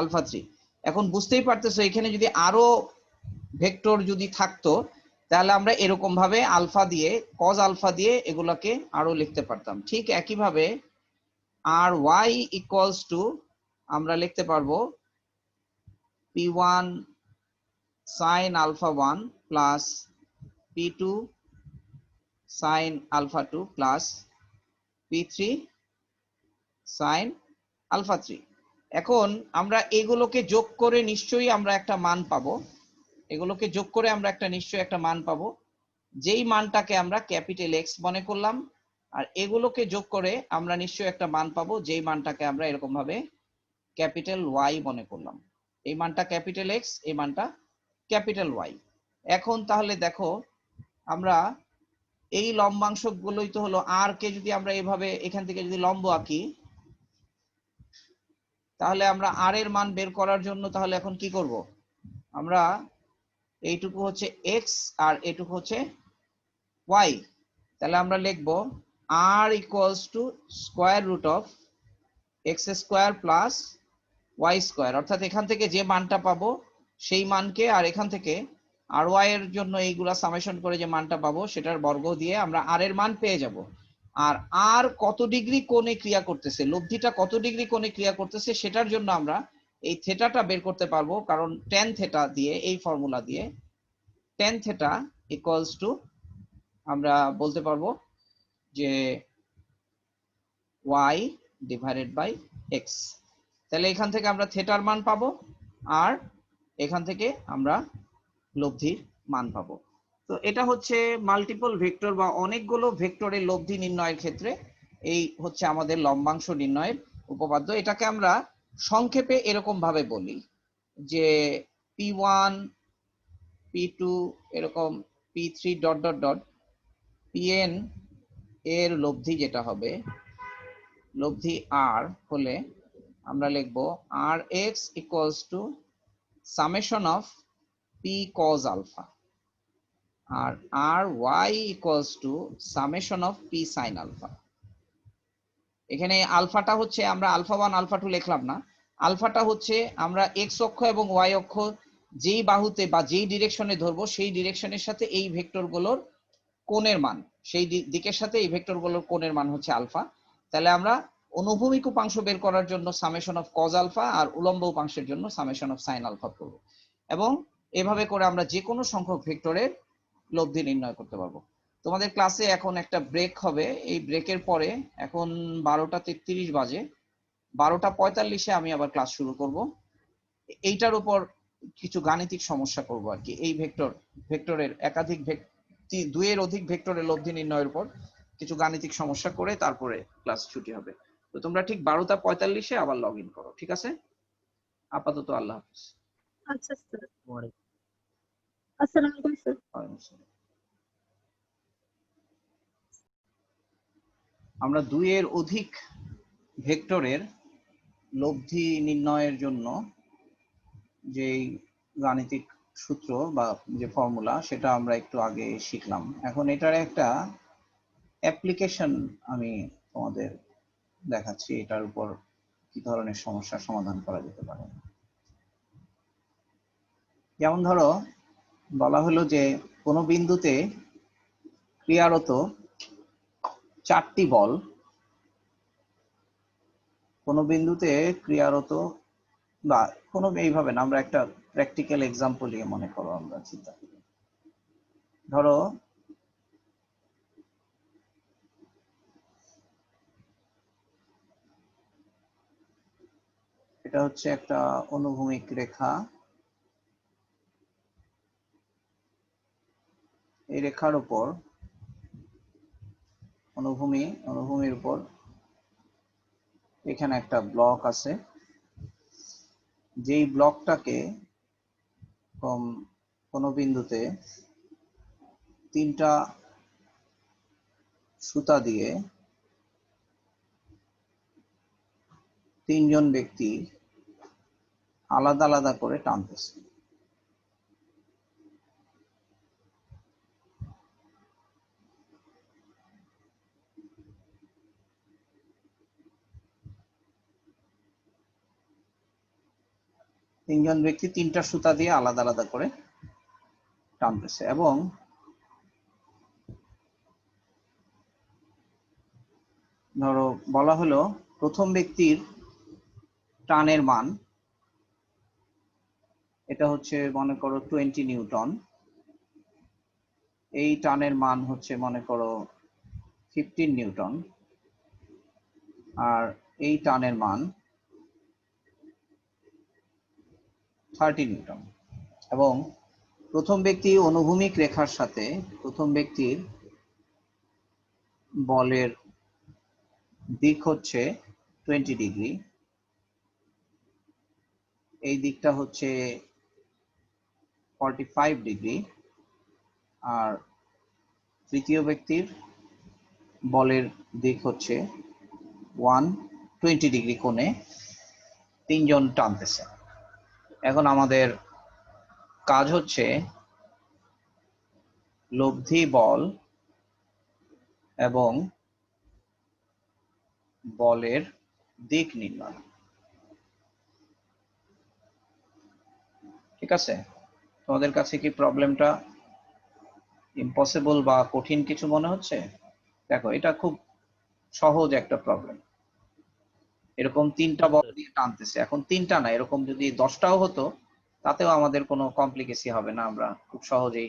alpha 3। এখন বুঝতেই পারতেছো এখানে যদি আরো ভেক্টর যদি থাকতো তাহলে আমরা এরকম ভাবে আলফা দিয়ে cos আলফা দিয়ে এগুলোকে আরো লিখতে পারতাম। ঠিক একইভাবে ry equals to আমরা লিখতে পারবো p1 sin alpha 1 plus p2 sin alpha 2 plus p3 sin alpha 3। এখন আমরা এগুলোকে যোগ করে নিশ্চয়ই আমরা একটা মান পাবো, এগুলোকে যোগ করে আমরা নিশ্চয়ই একটা মান পাবো যেই মানটাকে আমরা ক্যাপিটাল এক্স মনে করলাম, আর এগুলোকে যোগ করে আমরা নিশ্চয়ই একটা মান পাবো যেই মানটাকে আমরা এরকম ভাবে ক্যাপিটাল ওয়াই মনে করলাম। এই মানটা ক্যাপিটাল এক্স, এই মানটা ক্যাপিটাল ওয়াই। এখন তাহলে দেখো আমরা এই লম্বাংশক গুলোই তো হলো আর কে যদি আমরা এভাবে এখান থেকে যদি লম্ব আঁকি তাহলে আমরা আর এর মান বের করার জন্য তাহলে এখন কি করব, আমরা এইটুকু হচ্ছে এক্স আর এটুকু হচ্ছে ওয়াই, তাহলে আমরা লিখবো r equals to square root of x square plus y square, অর্থাৎ এখান থেকে যে মানটা পাবো সেই মানকে আর এখান থেকে আর ওয়াই এর জন্য এইগুলা সামেশন করে যে মানটা পাবো সেটার বর্গ দিয়ে আমরা আর এর মান পেয়ে যাব। আর আর কত ডিগ্রি কোণে ক্রিয়া করতেছে, লব্ধিটা কত ডিগ্রি কোণে ক্রিয়া করতেছে সেটার জন্য আমরা এই থেটাটা বের করতে পারবো, কারণ tan থেটা দিয়ে এই ফর্মুলা দিয়ে tan থেটা ইকুয়ালস টু আমরা বলতে পারবো যে y ডিভাইডেড বাই x। তাহলে এখান থেকে আমরা থেটার মান পাবো আর এখান থেকে আমরা লব্ধির মান পাবো। তো এটা হচ্ছে মাল্টিপল ভেক্টর বা অনেকগুলো ভেক্টরের লব্ধি নির্ণয়ের ক্ষেত্রে এই হচ্ছে আমাদের লম্বাংশ নির্ণয়ের উপপাদ্য। এটাকে আমরা সংক্ষেপে এরকম ভাবে বলি যে p1 p2 এরকম p3 dot dot dot pn এর লব্ধি যেটা হবে লব্ধি r হলে আমরা লিখবো rx equals to summation of p cos alpha R ry equals to summation of p sin alpha। এখানে আলফাটা হচ্ছে আমরা আলফা 1 আলফা 2 লিখলাম না, আলফাটা হচ্ছে আমরা x অক্ষ এবং y অক্ষ যেই বাহুতে বা যেই ডিরেকশনে ধরবো সেই ডিরেকশনের সাথে এই ভেক্টরগুলোর কোণের মান, সেই দিকের সাথে এই ভেক্টরগুলোর কোণের মান হচ্ছে আলফা। তাহলে আমরা অনুভূমিক উপাংশ বের করার জন্য সামেশন অফ কজ আলফা আর উলম্ব উপাংশের জন্য সামেশন অফ সাইন আলফা করব, এবং এভাবে করে আমরা যে কোনো সংখ্যক ভেক্টরের লব্ধি নির্ণয় করতে পারবো। তোমাদের ক্লাসে এখন একটা ব্রেক হবে, এই ব্রেকের পরে এখন 12টা 33 বাজে, 12:45 আমি আবার ক্লাস শুরু করব। এইটার উপর কিছু গাণিতিক সমস্যা করব আর কি, এই ভেক্টরের একাধিক দুইয়ের অধিক ভেক্টরের লব্ধি নির্ণয়ের উপর কিছু গাণিতিক সমস্যা করে তারপরে ক্লাস ছুটি হবে। তো তোমরা ঠিক 12:45 আবার লগ ইন করো, ঠিক আছে? আপাতত আল্লাহ হাফিজ। আচ্ছা স্যার। আসসালামু আলাইকুম স্যার। আমরা দুইয়ের অধিক ভেক্টরের লব্ধি নির্ণয়ের জন্য যেই গাণিতিক সূত্র বা যে ফর্মুলা সেটা আমরা একটু আগে শিখলাম। এখন এটার একটা অ্যাপ্লিকেশন আমি তোমাদের দেখাচ্ছি, এটার উপর কি ধরনের সমস্যার সমাধান করা যেতে পারে। যেমন ধরো বলা হলো যে কোনো বিন্দুতে ক্রিয়ারত 4টি বল, কোনো বিন্দুতে ক্রিয়ারত বা কোনো এইভাবে না, আমরা একটা প্র্যাকটিক্যাল এক্সাম্পল নিয়ে মনে করো আমরা চিন্তা করি। ধরো এটা হচ্ছে একটা অনুভূমিক রেখা, এই রেখার উপর অনুভূমির উপর এখানে একটা ব্লক আছে, যেই ব্লকটাকে কোনো বিন্দুতে 3টা সুতা দিয়ে 3জন ব্যক্তি আলাদা আলাদা করে টানতেছে। তিনজন ব্যক্তি 3টা সুতা দিয়ে আলাদা আলাদা করে টানতেছে এবং ধরো বলা হলো প্রথম ব্যক্তির টানের মান, এটা হচ্ছে মনে করো 20 নিউটন, এই টানের মান হচ্ছে মনে করো 15 নিউটন, আর এই টানের মান 30 নিউটন। এবং প্রথম ব্যক্তি অনুভূমিক রেখার সাথে প্রথম ব্যক্তির বলের দিক হচ্ছে 20 ডিগ্রি, এই দিকটা হচ্ছে 45 ডিগ্রি, আর তৃতীয় ব্যক্তির বলের দিক হচ্ছে 120 ডিগ্রি কোণে 3জন টানতেছে। এখন আমাদের কাজ হচ্ছে লব্ধি বল এবং বলের দিক নির্ণয়, ঠিক আছে? তোমাদের কাছে কি প্রবলেমটা ইম্পসিবল বা কঠিন কিছু মনে হচ্ছে? দেখো এটা খুব সহজ একটা প্রবলেম, এরকম 3টা বল দিয়ে টানতেছে। এখন 3টা না, এরকম যদি 10টাও হতো তাতেও আমাদের কোনো কমপ্লিকেসি হবে না, আমরা খুব সহজেই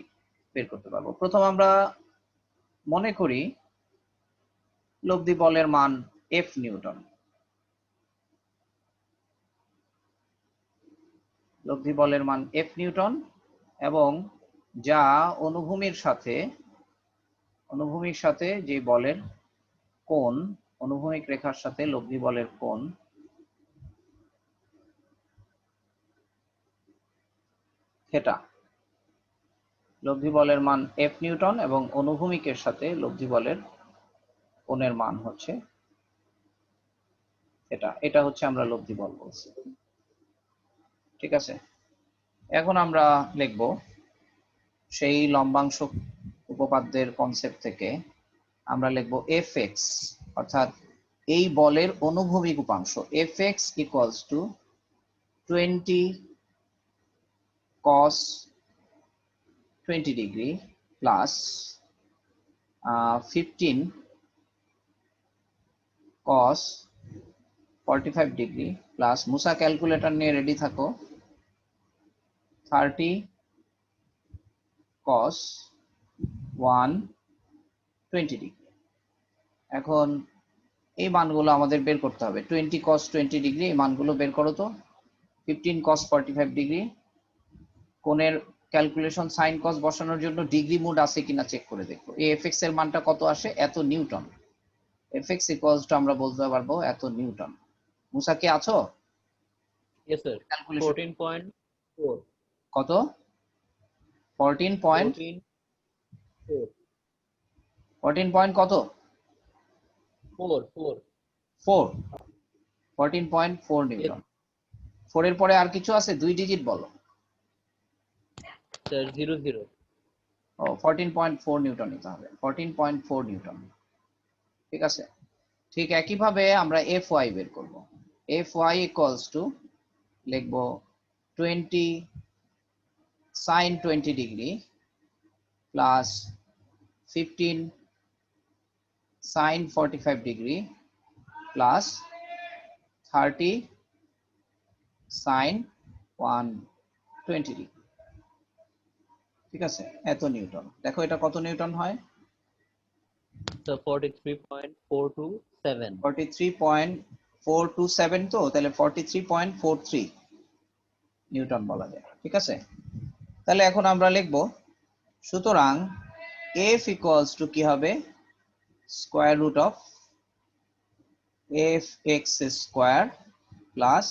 বের করতে পারবো। প্রথম আমরা মনে করি লব্ধি বলের মান F নিউটন। লব্ধি বলের মান F নিউটন এবং যা অনুভূমির সাথে যে বলের কোণ, অনুভূমিক রেখার সাথে লব্ধি বলের কোণ থিটা। লব্ধি বলের মান F নিউটন এবং অনুভূমিকের সাথে লব্ধি বলের কোণের মান হচ্ছে থিটা। এটা হচ্ছে আমরা লব্ধি বল বলছি, ঠিক আছে? এখন আমরা লিখব সেই লম্বাংশ উপপাদ্যের কনসেপ্ট থেকে আমরা লিখব Fx, অর্থাৎ এই বলের অনুভূমিক উপাংশ Fx equals to 20 cos 20 degree plus 15 cos 45 degree plus, Musa calculator নিয়ে রেডি থাকো, 30 cos 120 ডিগ্রি। এখন এই মানগুলো আমাদের বের করতে হবে। 20 cos 20 ডিগ্রি, এই মানগুলো বের করো তো। 15 cos 45 ডিগ্রি। কোণের ক্যালকুলেশন সাইন কস বসানোর জন্য ডিগ্রি মোড আছে কিনা চেক করে দেখো। এই এফএক্স এর মানটা কত আসে? এত নিউটন। এফএক্স ইকুয়ালস টু আমরা বলতে পারবো এত নিউটন। মুসা কি আছো? Yes sir. ক্যালকুলেশন 14.4 কত? 14 পয়েন্ট 14 14 পয়েন্ট কত? 4 4 4। 14.4 নিউটন। 4 এর পরে আর কিছু আছে? 2 ডিজিট বলো। স্যার 0 0 ও 14.4 নিউটন নিতে হবে। 14.4 নিউটন, ঠিক আছে। ঠিক একইভাবে আমরা এফ ওয়াই বের করব। এফ ওয়াই ইকুয়ালস টু লিখব 20 sin 20 degree plus 15 sin 45 degree plus 30 sin 120 degree, ঠিক আছে। এত নিউটন। দেখো এটা কত নিউটন হয়? স্যার 43.427 43.427, তো তাহলে 43.43 নিউটন বলা যায়, ঠিক আছে। তাহলে এখন আমরা লিখব, সুতরাং এফ ইকুয়ালস টু কি হবে? Square root of F X square plus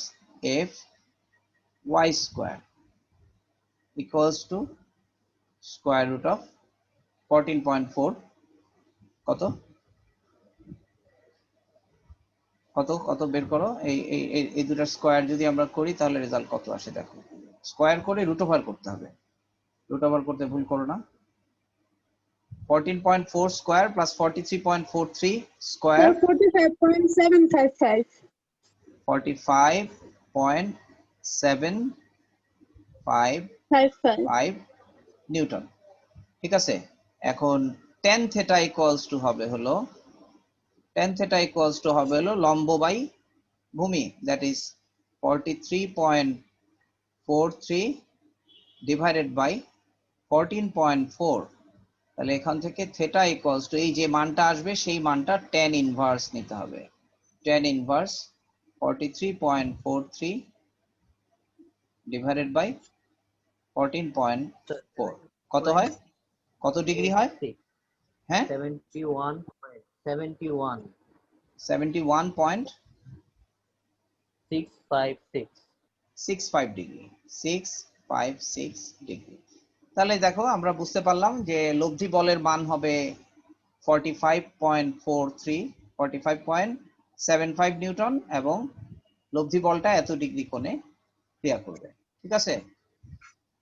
F Y square equals to square root of 14.4 কত কত কত বের করো। এই দুটার স্কোয়ার যদি আমরা করি তাহলে রেজাল্ট কত আসে দেখো। স্কোয়ার করে রুট ওভার করতে হবে, রুট ওভার করতে ভুল করো না। 14.4 square plus 43.43 square, Sir, 45.755. 45.755 55. Newton, ঠিক আছে। এখন tan থিটা ইকুয়ালস টু হবে হলো লম্ব বাই ভূমি, দ্যাট ইজ 43.43 ডিভাইডেড বাই 14.4। তাহলে এখান থেকে থিটা ইকুয়ালস টু এই যে মানটা আসবে সেই মানটা tan ইনভার্স নিতে হবে। tan ইনভার্স 43.43 ডিভাইডেড বাই 14.4 কত হয়? কত ডিগ্রি হয়? হ্যাঁ 71.71 71.656 ডিগ্রি, 656 ডিগ্রি। তাহলে দেখো আমরা বুঝতে পারলাম যে লব্ধি বলের মান হবে 45.75 নিউটন এবং লব্ধি বলটা এত ডিগ্রি কোণে ক্রিয়া করবে, ঠিক আছে।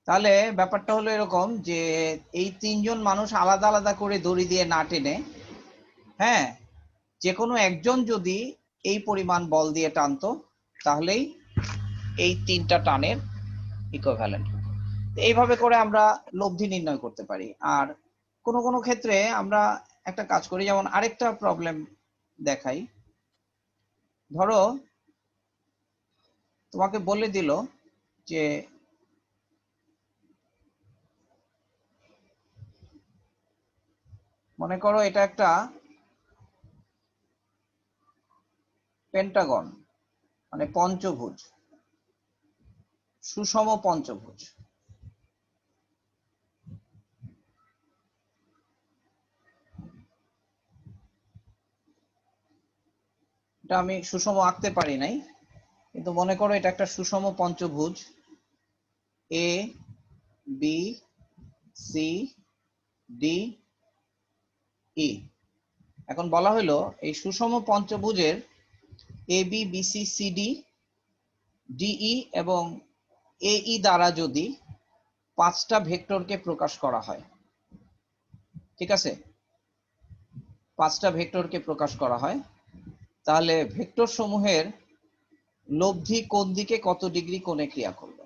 তাহলে ব্যাপারটা হলো এরকম যে এই তিনজন মানুষ আলাদা আলাদা করে দড়ি দিয়ে না টেনে, হ্যাঁ, যে কোনো একজন যদি এই পরিমাণ বল দিয়ে টানতো তাহলেই এই তিনটা টানের ইকুইভ্যালেন্ট। এইভাবে করে আমরা লব্ধি নির্ণয় করতে পারি। আর কোনো কোনো ক্ষেত্রে আমরা একটা কাজ করি, যেমন আরেকটা প্রবলেম দেখাই। ধরো তোমাকে বলে দিল যে মনে করো এটা একটা পেন্টাগন, মানে পঞ্চভুজ, সুষম পঞ্চভুজ। এটা আমি সুষম আঁকতে পারি নাই, কিন্তু মনে করো এটা একটা সুষম পঞ্চভুজ, A B C D E. এখন বলা হলো এই সুষম পঞ্চভুজের A B B C C D DE এবং এই দ্বারা যদি 5টা ভেক্টরকে প্রকাশ করা হয়, ঠিক আছে, 5টা ভেক্টরকে প্রকাশ করা হয়, তাহলে ভেক্টর সমূহের লব্ধি কোন দিকে কত ডিগ্রি কোণে ক্রিয়া করবে।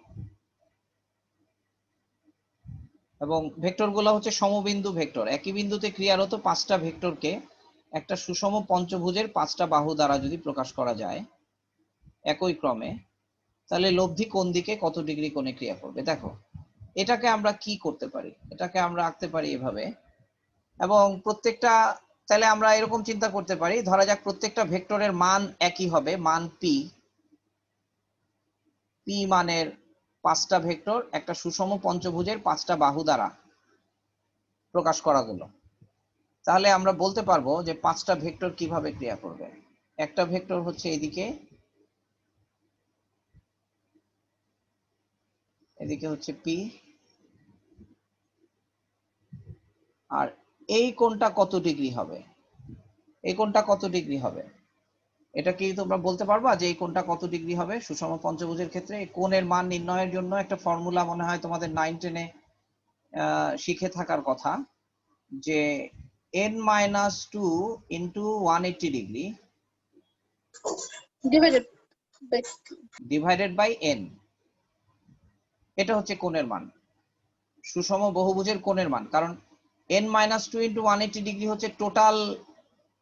এবং ভেক্টরগুলো হচ্ছে সমবিন্দু ভেক্টর, একই বিন্দুতে ক্রিয়ারত 5টা ভেক্টরকে একটা সুষম পঞ্চভুজের 5টা বাহু দ্বারা যদি প্রকাশ করা যায় একই ক্রমে, তাহলে লব্ধি কোন দিকে কত ডিগ্রি কোণে ক্রিয়া করবে। দেখো এটাকে আমরা কি করতে পারি, এটাকে আমরা আঁকতে পারি এভাবে, এবং প্রত্যেকটা তাহলে আমরা এরকম চিন্তা করতে পারি, ধরা যাক প্রত্যেকটা ভেক্টরের মান একই হবে, মান পি মানের 5টা ভেক্টর একটা সুষম পঞ্চভুজের 5টা বাহু দ্বারা প্রকাশ করা গেল। তাহলে আমরা বলতে পারবো যে 5টা ভেক্টর কিভাবে ক্রিয়া করবে। একটা ভেক্টর হচ্ছে এদিকে, এদিকে হচ্ছে পি, আর এই কোণটা কত ডিগ্রি হবে, এই কোণটা কত ডিগ্রি হবে, এটা কি তোমরা বলতে পারবা যে এই কোণটা কত ডিগ্রি হবে সুষম পঞ্চভুজের ক্ষেত্রে? এই কোণের মান নির্ণয়ের জন্য একটা ফর্মুলা মনে হয় তোমাদের 9-10-এ শিখে থাকার কথা, যে n-2 into 180 degree divided by n, এটা হচ্ছে কোণের মান, সুষম বহুভুজের কোণের মান। কারণ n-2 ইন্টু 180 ডিগ্রি হচ্ছে টোটাল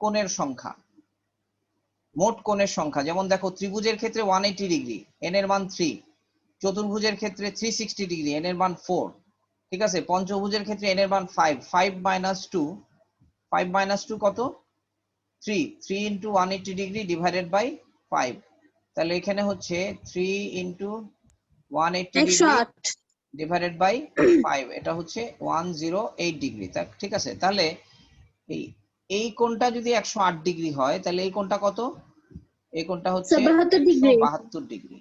কোণের সংখ্যা, মোট কোণের সংখ্যা। যেমন দেখো ত্রিভুজের ক্ষেত্রে 180 ডিগ্রি, n এর মান 3, চতুর্ভুজের ক্ষেত্রে 360 ডিগ্রি, n এর মান 4, ঠিক আছে। পঞ্চভুজের ক্ষেত্রে n এর মান 5, 5 মাইনাস 2 কত, 3 ইন্টু 180 ডিগ্রি ডিভাইডেড বাই 5, তাহলে এখানে হচ্ছে 3 ইন্টু 180 ডিগ্রি 108 ডিভাইডেড বাই 5, এটা হচ্ছে 108 ডিগ্রি, ঠিক আছে। তাহলে এই এই কোণটা যদি 108 ডিগ্রি হয় তাহলে এই কোণটা কত, এই কোণটা হচ্ছে 72 ডিগ্রি। 172 ডিগ্রি,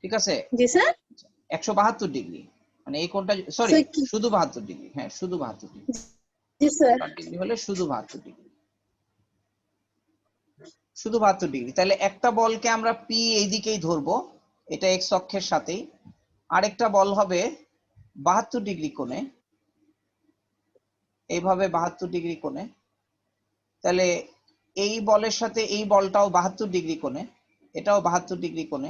ঠিক আছে। জি স্যার। 172 ডিগ্রি, মানে এই কোণটা, সরি স্যার কি? শুধু 72 ডিগ্রি, হ্যাঁ শুধু 72 ডিগ্রি, জি স্যার। 108 ডিগ্রি হলে শুধু 72 ডিগ্রি, শুধু 72 ডিগ্রি। তাহলে একটা বলকে আমরা পি এইদিকেই ধরবো, এটা এক্স অক্ষের সাথেই, আরেকটা বল হবে 72 ডিগ্রি কোণে, এইভাবে 72 ডিগ্রি কোণে। তাহলে এই বলের সাথে এই বলটাও 72 ডিগ্রি কোণে, এটাও 72 ডিগ্রি কোণে,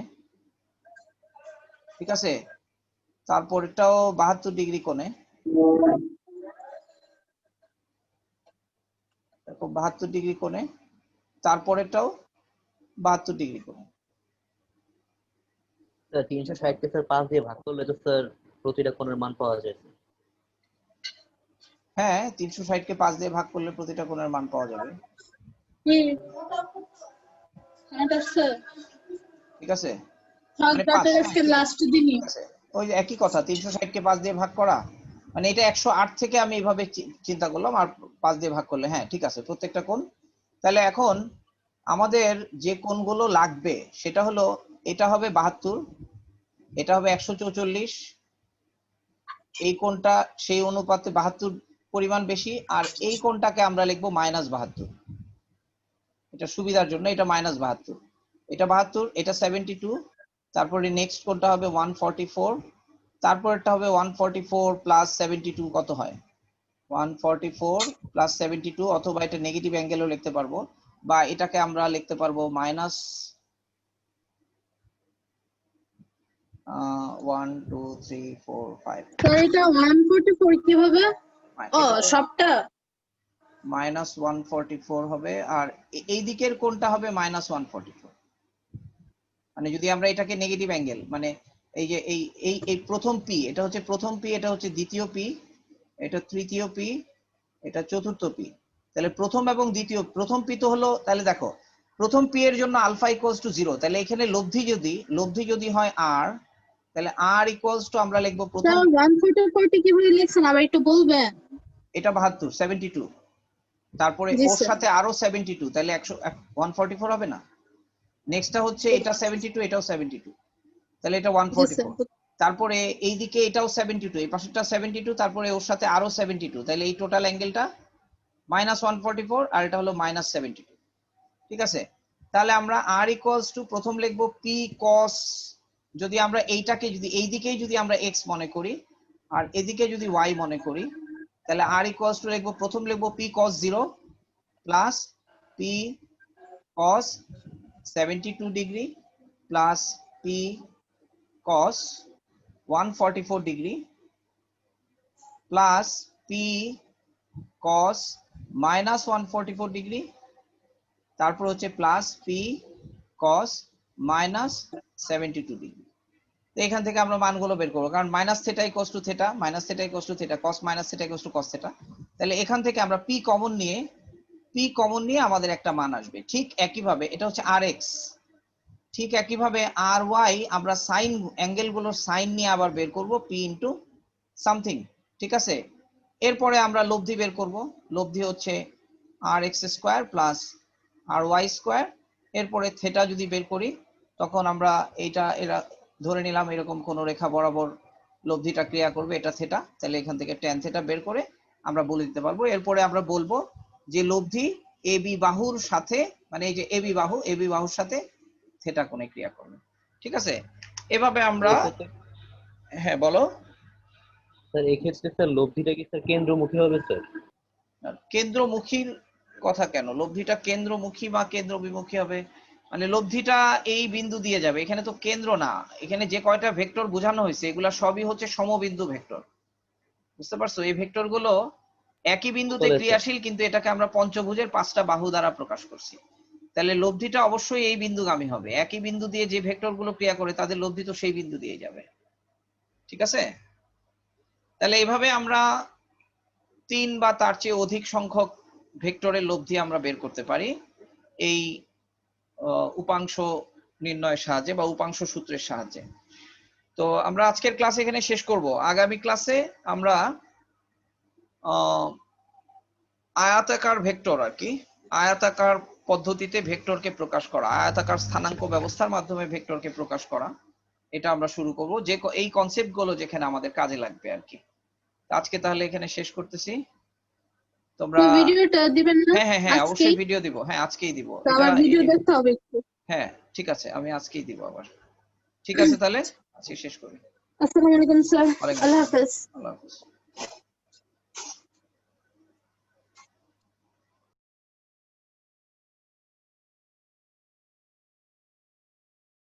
ঠিক আছে। তারপর এটাও 72 ডিগ্রি কোণে, দেখো 72 ডিগ্রি কোণে, তারপরেরটাও 72 ডিগ্রি কোণে। স্যার 360 কে স্যার 5 দিয়ে ভাগ করলে তো স্যার প্রতিটা কোণের মান পাওয়া যায়। হ্যাঁ 360 কে 5 দিয়ে ভাগ করলে প্রতিটা কোণের মান পাওয়া যাবে, ঠিক আছে। মানে 5, লাস্ট দিনই ঠিক আছে, ওই যে একই কথা, 360 কে 5 দিয়ে ভাগ করা, মানে এটা 108 থেকে আমি এইভাবে চিন্তা করলাম, আর 5 দিয়ে ভাগ করলে, হ্যাঁ ঠিক আছে প্রত্যেকটা কোণ। তাহলে এখন আমাদের যে কোণগুলো লাগবে সেটা হলো, এটা হবে 72, এটা হবে 144, এই কোণটা সেই অনুপাতে 72 পরিমাণ বেশি, আর এই কোণটাকে আমরা লিখবো -72, এটা সুবিধার জন্য এটা -72, এটা 72, এটা 72, তারপরে নেক্সট কোণটা হবে 144, তারপরটা হবে 144 প্লাস 72 কত হয়, 144 প্লাস 72, অথবা এটা নেগেটিভ অ্যাঙ্গেলও লিখতে পারবো, বা এটাকে আমরা লিখতে পারবো মাইনাস 1 2 3 4 5, স্যার এটা 144 কিভাবে? ও সবটা -144 হবে, আর এই দিকের কোণটা হবে -144। মানে যদি আমরা এটাকে নেগেটিভ অ্যাঙ্গেল, মানে এই যে এই এই এই প্রথম পি, এটা হচ্ছে প্রথম পি, এটা হচ্ছে দ্বিতীয় পি, এটা তৃতীয় পি, এটা চতুর্থ পি। তাহলে প্রথম এবং দ্বিতীয়, প্রথম পি তো হলো, তাহলে দেখো প্রথম পি এর জন্য আলফা ইকুয়ালস টু 0, তাহলে এখানে লব্ধি যদি হয় আর, তাহলে আর ইকুয়ালস টু আমরা লিখবো প্রথম, স্যার 144 কিভাবে লিখছেন আবার একটু বলবেন? এটা 72, 72, তারপরে জি ওর স্যার। সাথে আরো 72, তাহলে 144 হবে না। নেক্সটটা হচ্ছে এটা 72, এটাও 72, তাহলে এটা জি স্যার। 144, তারপরে এইদিকে এটাও 72, এই পাশেরটা 72, তারপরে ওর সাথে আরো 72, তাহলে এই টোটাল অ্যাঙ্গেলটা -144, আর এটা হলো -72, ঠিক আছে। তাহলে আমরা আর ইকুয়ালস টু প্রথম লিখবো পি কস, যদি আমরা এইটাকে যদি এই দিকেই যদি আমরা এক্স মনে করি আর এদিকে যদি ওয়াই মনে করি, তাহলে আর ইকুয়ালস টু লিখবো, প্রথম লিখবো পি কস 0 প্লাস পি কস 72 ডিগ্রি প্লাস পি কস 144 ডিগ্রি প্লাস পি কস -144 ডিগ্রি, তারপর হচ্ছে প্লাস পি কস -72 ডিগ্রি। তো এখান থেকে আমরা মানগুলো বের করবো, কারণ minus theta equals to theta, minus theta equals to theta, cos minus theta equals to cos theta. তাহলে এখান থেকে আমরা পি কমন নিয়ে পি কমন নিয়ে আমাদের একটা মান আসবে। ঠিক একইভাবে এটা হচ্ছে rx, ঠিক একইভাবে ry আমরা সাইন অ্যাঙ্গেলগুলোর সাইন নিয়ে আবার বের করব p ইনটু সামথিং, ঠিক আছে। এরপরে আমরা লব্ধি বের করব, লব্ধি হচ্ছে rx square plus ry square. এরপরে থেটা যদি বের করি তখন আমরা এইটা এরা ধরে নিলাম এরকম কোন রেখা বরাবর লব্ধিটা ক্রিয়া করবে, এটা থেটা, তাহলে এখান থেকে tan থেটা বের করে আমরা বলে দিতে পারবো। এরপরে আমরা বলবো যে লব্ধি ab বাহুর সাথে, মানে এই যে ab বাহুর সাথে থেটা কোণে ক্রিয়া করবে, ঠিক আছে। এভাবে আমরা, হ্যাঁ বলো। স্যার এক্ষেত্রে স্যার লব্ধিটা কি স্যার কেন্দ্রমুখী হবে স্যার? কেন্দ্রমুখীর কথা কেন? লব্ধিটা কেন্দ্রমুখী বা কেন্দ্র বিমুখী হবে মানে লব্ধিটা এই বিন্দু দিয়ে যাবে, এখানে তো কেন্দ্র না, এখানে যে কয়টা ভেক্টর বোঝানো হয়েছে এগুলা সবই হচ্ছে সমবিন্দু ভেক্টর, বুঝতে পারছো? এই ভেক্টর গুলো একই বিন্দুতে ক্রিয়াশীল, কিন্তু এটাকে আমরা পঞ্চভুজের 5টা বাহু দ্বারা প্রকাশ করছি। তাহলে লব্ধিটা অবশ্যই এই বিন্দুগামী হবে, একই বিন্দু দিয়ে যে ভেক্টর গুলো ক্রিয়া করে তাদের লব্ধি তো সেই বিন্দু দিয়ে যাবে, ঠিক আছে। তাহলে এইভাবে আমরা 3 বা তার চেয়ে অধিক সংখ্যক ভেক্টরের লব্ধি আমরা বের করতে পারি এই উপাংশ নির্ণয়ের সাহায্যে বা উপাংশ সূত্রের সাহায্যে। তো আমরা আজকের ক্লাস এখানে শেষ করব। আগামী ক্লাসে আমরা আয়তাকার ভেক্টর আর কি, আয়তাকার পদ্ধতিতে ভেক্টরকে প্রকাশ করা, আয়তাকার স্থানাঙ্ক ব্যবস্থার মাধ্যমে ভেক্টরকে প্রকাশ করা, এটা আমরা শুরু করব, যে এই কনসেপ্ট গুলো যেখানে আমাদের কাজে লাগবে আর কি। আজকে তাহলে এখানে শেষ করতেছি। তোমরা ভিডিওটা দিবেন না? হ্যাঁ হ্যাঁ হ্যাঁ অবশ্যই ভিডিও দিব, হ্যাঁ আজকেই দিব। আবার ভিডিও দেখতে হবে একটু। হ্যাঁ ঠিক আছে, আমি আজকেই দিব আবার। ঠিক আছে তাহলে আজকে শেষ করি। আসসালামু আলাইকুম স্যার, আল্লাহ হাফেজ। আল্লাহ হাফেজ।